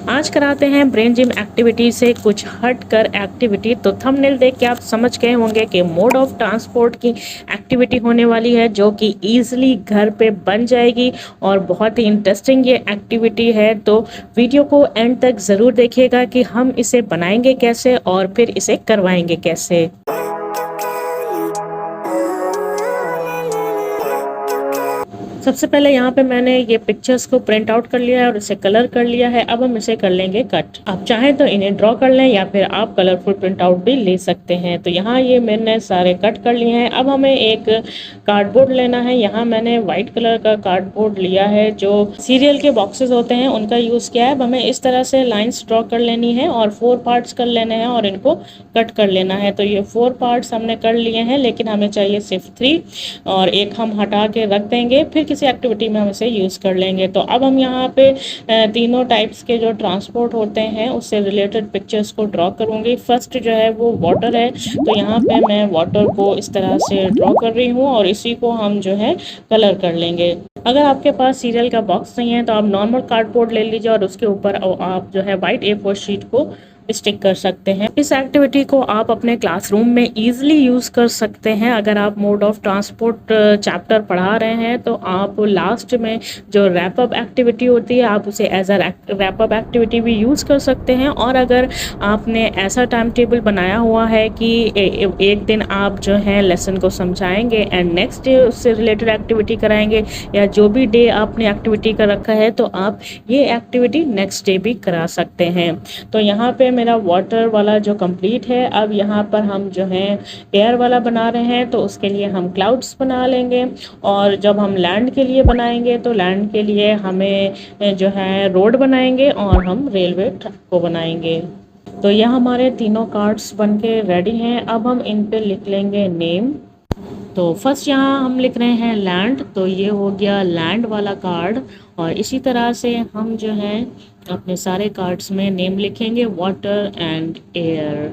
आज कराते हैं ब्रेन जिम एक्टिविटी से कुछ हट कर एक्टिविटी। तो थंबनेल देख के आप समझ गए होंगे कि मोड ऑफ ट्रांसपोर्ट की एक्टिविटी होने वाली है, जो कि ईजिली घर पे बन जाएगी और बहुत ही इंटरेस्टिंग ये एक्टिविटी है। तो वीडियो को एंड तक ज़रूर देखिएगा कि हम इसे बनाएंगे कैसे और फिर इसे करवाएंगे कैसे। सबसे पहले यहाँ पे मैंने ये पिक्चर्स को प्रिंट आउट कर लिया है और इसे कलर कर लिया है। अब हम इसे कर लेंगे कट। आप चाहें तो इन्हें ड्रॉ कर लें या फिर आप कलरफुल प्रिंट आउट भी ले सकते हैं। तो यहाँ ये मैंने सारे कट कर लिए हैं। अब हमें एक कार्डबोर्ड लेना है। यहाँ मैंने वाइट कलर का कार्डबोर्ड लिया है, जो सीरियल के बॉक्सेस होते हैं उनका यूज़ किया है। अब हमें इस तरह से लाइन्स ड्रॉ कर लेनी है और 4 पार्ट्स कर लेने हैं और इनको कट कर लेना है। तो ये 4 पार्ट्स हमने कर लिए हैं, लेकिन हमें चाहिए सिर्फ 3 और एक हम हटा के रख देंगे, फिर किसी एक्टिविटी में हम इसे यूज़ कर लेंगे। तो अब हम यहाँ पे तीनों टाइप्स के जो ट्रांसपोर्ट होते हैं उससे रिलेटेड पिक्चर्स को ड्रॉ करूँगी। फर्स्ट जो है वो वाटर है, तो यहाँ पे मैं वाटर को इस तरह से ड्रॉ कर रही हूँ और इसी को हम जो है कलर कर लेंगे। अगर आपके पास सीरियल का बॉक्स नहीं है तो आप नॉर्मल कार्डबोर्ड ले लीजिए और उसके ऊपर आप जो है वाइट A4 शीट को स्टिक कर सकते हैं। इस एक्टिविटी को आप अपने क्लासरूम में इजीली यूज़ कर सकते हैं। अगर आप मोड ऑफ ट्रांसपोर्ट चैप्टर पढ़ा रहे हैं तो आप लास्ट में जो रैप अप एक्टिविटी होती है आप उसे as a wrap up activity भी यूज़ कर सकते हैं। और अगर आपने ऐसा टाइम टेबल बनाया हुआ है कि एक दिन आप जो है लेसन को समझाएंगे एंड नेक्स्ट डे उससे रिलेटेड एक्टिविटी कराएंगे, या जो भी डे आपने एक्टिविटी का रखा है तो आप ये एक्टिविटी नेक्स्ट डे भी करा सकते हैं। तो यहाँ पे मेरा वाटर वाला जो कंप्लीट है। अब यहाँ पर हम जो है एयर वाला बना रहे हैं, तो उसके लिए हम क्लाउड्स बना लेंगे। और जब हम लैंड के लिए बनाएंगे तो लैंड के लिए हमें जो है रोड बनाएंगे और हम रेलवे ट्रैक को बनाएंगे। तो यह हमारे तीनों कार्ड्स बनके रेडी हैं। अब हम इन पे लिख लेंगे नेम। तो फर्स्ट यहाँ हम लिख रहे हैं लैंड, तो ये हो गया लैंड वाला कार्ड। और इसी तरह से हम जो है अपने सारे कार्ड्स में नेम लिखेंगे, वाटर एंड एयर।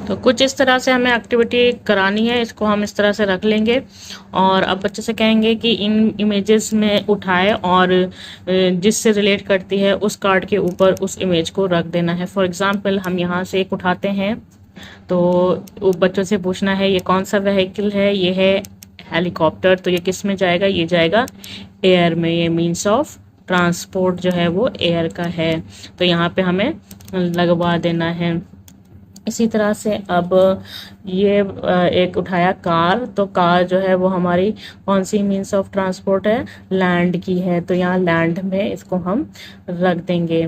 तो कुछ इस तरह से हमें एक्टिविटी करानी है, इसको हम इस तरह से रख लेंगे और अब बच्चे से कहेंगे कि इन इमेजेस में उठाए और जिससे रिलेट करती है उस कार्ड के ऊपर उस इमेज को रख देना है। फॉर एग्जांपल हम यहाँ से एक उठाते हैं, तो बच्चों से पूछना है ये कौन सा व्हीकल है, ये है हेलीकॉप्टर। तो ये किस में जाएगा, ये जाएगा एयर में। ये मीन्स ऑफ ट्रांसपोर्ट जो है वो एयर का है, तो यहाँ पे हमें लगवा देना है। इसी तरह से अब ये एक उठाया कार, तो कार जो है वो हमारी कौन सी मीन्स ऑफ ट्रांसपोर्ट है, लैंड की है, तो यहाँ लैंड में इसको हम रख देंगे।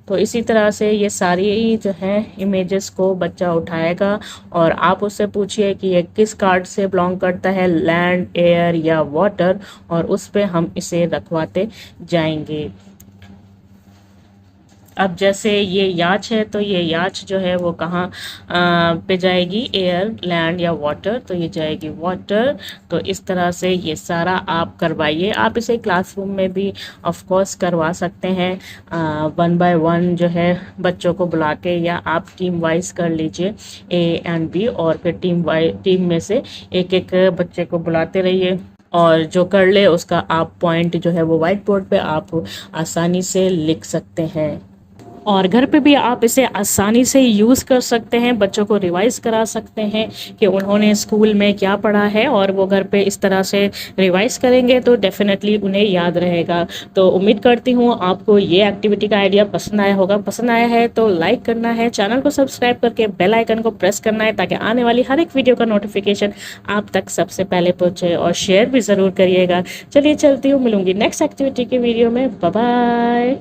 तो इसी तरह से ये सारी जो है इमेजेस को बच्चा उठाएगा और आप उससे पूछिए कि ये किस कार्ड से बिलोंग करता है, लैंड, एयर या वाटर, और उस पे हम इसे रखवाते जाएंगे। अब जैसे ये याच है, तो ये याच जो है वो कहाँ पे जाएगी, एयर, लैंड या वाटर, तो ये जाएगी वाटर। तो इस तरह से ये सारा आप करवाइए। आप इसे क्लासरूम में भी ऑफ कोर्स करवा सकते हैं, 1 बाय 1 जो है बच्चों को बुला के, या आप टीम वाइज कर लीजिए A एंड B, और फिर टीम में से एक एक बच्चे को बुलाते रहिए और जो कर ले उसका आप पॉइंट जो है वो व्हाइट बोर्ड पे आप आसानी से लिख सकते हैं। और घर पे भी आप इसे आसानी से यूज़ कर सकते हैं, बच्चों को रिवाइज करा सकते हैं कि उन्होंने स्कूल में क्या पढ़ा है, और वो घर पे इस तरह से रिवाइज करेंगे तो डेफिनेटली उन्हें याद रहेगा। तो उम्मीद करती हूँ आपको ये एक्टिविटी का आइडिया पसंद आया होगा। पसंद आया है तो लाइक करना है, चैनल को सब्सक्राइब करके बेल आइकन को प्रेस करना है ताकि आने वाली हर एक वीडियो का नोटिफिकेशन आप तक सबसे पहले पहुँचे, और शेयर भी ज़रूर करिएगा। चलिए चलती हूँ, मिलूंगी नेक्स्ट एक्टिविटी के वीडियो में। Bye bye.